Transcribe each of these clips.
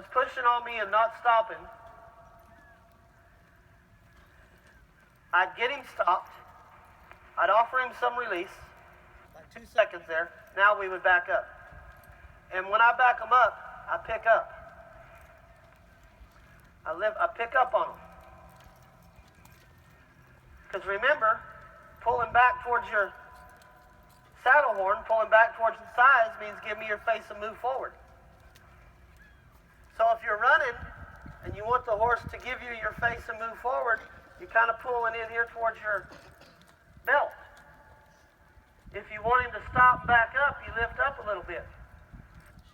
was pushing on me and not stopping, I'd get him stopped. I'd offer him some release, like 2 seconds there. Now we would back up. And when I back him up, I pick up. I pick up on him. Because remember, pulling back towards your saddle horn, pulling back towards the sides means give me your face and move forward. So if you're running and you want the horse to give you your face and move forward, you're kind of pulling in here towards your belt. If you want him to stop and back up, you lift up a little bit.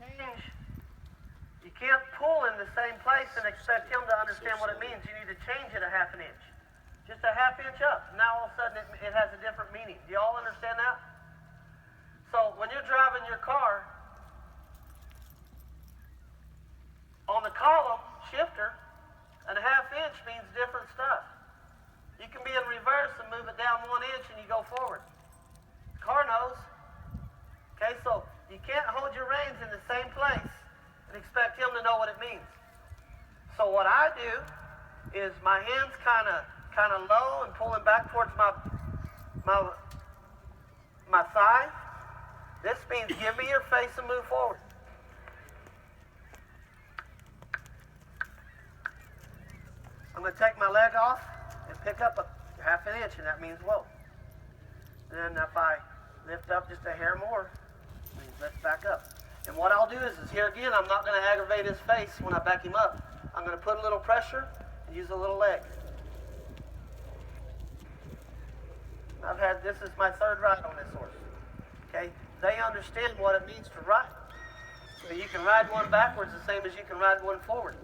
Change. You can't pull in the same place and expect him to understand what it means. You need to change it a half an inch. Just a half inch up. Now all of a sudden it has a different meaning. Do you all understand that? So when you're driving your car, on the column shifter, and a half inch means different stuff. You can be in reverse and move it down 1 inch and you go forward. Car knows. Okay, so you can't hold your reins in the same place and expect him to know what it means. So what I do is my hands kind of low and pulling back towards my thigh. This means give me your face and move forward. I'm going to take my leg off and pick up a half an inch, and that means whoa. Then if I lift up just a hair more, it means let's back up. And what I'll do is here again, I'm not going to aggravate his face when I back him up. I'm going to put a little pressure and use a little leg. This is my third ride on this horse. Okay? They understand what it means to ride. So you can ride one backwards the same as you can ride one forward.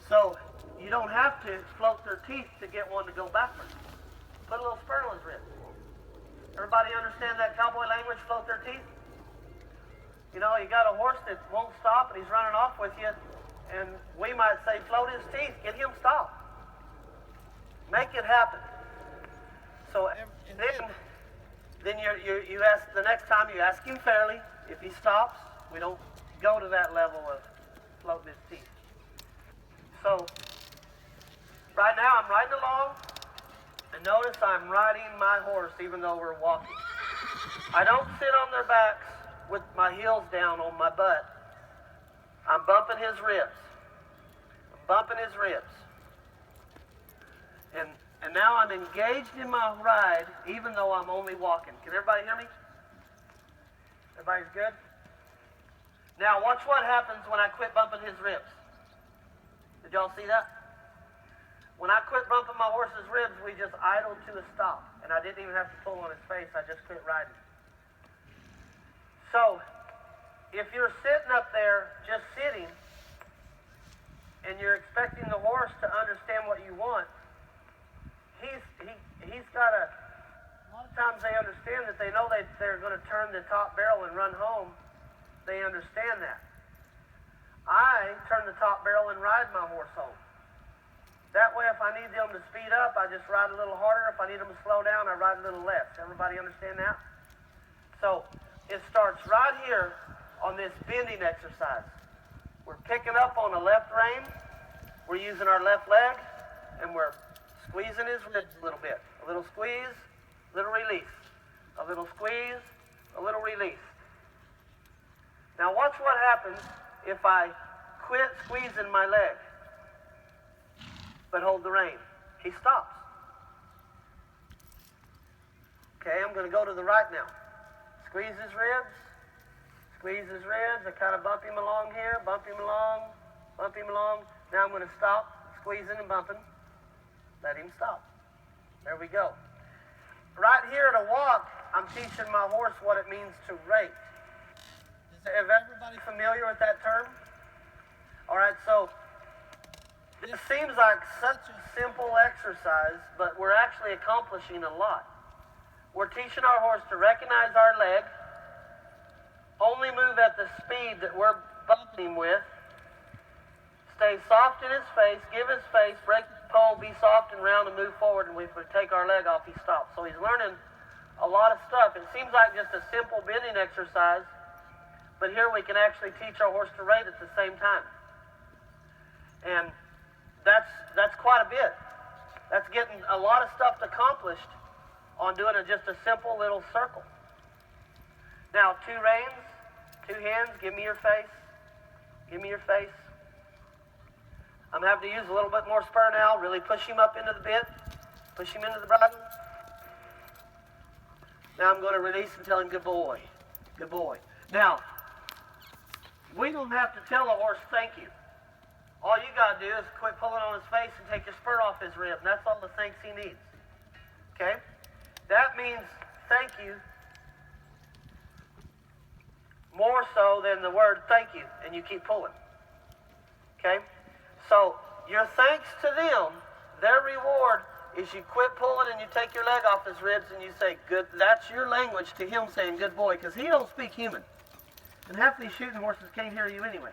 So you don't have to float their teeth to get one to go backwards. Put a little spur on his rib. Everybody understand that cowboy language, float their teeth? You know, you got a horse that won't stop and he's running off with you, and we might say, float his teeth, get him stopped. Make it happen. So then you ask, the next time you ask him fairly. If he stops, we don't go to that level of floating his teeth. So right now I'm riding along, and notice I'm riding my horse even though we're walking. I don't sit on their backs with my heels down on my butt. I'm bumping his ribs. And now I'm engaged in my ride even though I'm only walking. Can everybody hear me? Everybody's good? Now watch what happens when I quit bumping his ribs. Did y'all see that? When I quit bumping my horse's ribs, we just idled to a stop. And I didn't even have to pull on his face. I just quit riding. So, if you're sitting up there just sitting, and you're expecting the horse to understand what you want, he's got a lot of times they understand that. They know they're going to turn the top barrel and run home. They understand that. I turn the top barrel and ride my horse home. That way, if I need them to speed up, I just ride a little harder. If I need them to slow down, I ride a little less. Everybody understand that? So, it starts right here on this bending exercise. We're picking up on the left rein. We're using our left leg, and we're squeezing his ribs a little bit. A little squeeze, little release. A little squeeze, a little release. Now watch what happens if I quit squeezing my leg, but hold the rein. He stops. Okay, I'm going to go to the right now. Squeeze his ribs. I kind of bump him along here, bump him along. Now I'm going to stop squeezing and bumping. Let him stop. There we go. Right here at a walk, I'm teaching my horse what it means to rate. Is everybody familiar with that term? All right, so this seems like such a simple exercise, but we're actually accomplishing a lot. We're teaching our horse to recognize our leg, only move at the speed that we're bumping him with, stay soft in his face, give his face, break his pole, be soft and round and move forward, and if we take our leg off, he stops. So he's learning a lot of stuff. It seems like just a simple bending exercise, but here we can actually teach our horse to rate at the same time. And that's quite a bit. That's getting a lot of stuff accomplished on doing just a simple little circle. Now, 2 reins, 2 hands, give me your face. Give me your face. I'm having to use a little bit more spur now. Really push him up into the bit. Push him into the bridle. Now I'm going to release and tell him, good boy. Good boy. Now, we don't have to tell a horse thank you. All you got to do is quit pulling on his face and take your spur off his rib. And that's all the thanks he needs. Okay? That means thank you more so than the word thank you. And you keep pulling. Okay? So, your thanks to them, their reward is you quit pulling and you take your leg off his ribs and you say, good. That's your language to him saying, good boy, because he don't speak human. And half these shooting horses can't hear you anyway.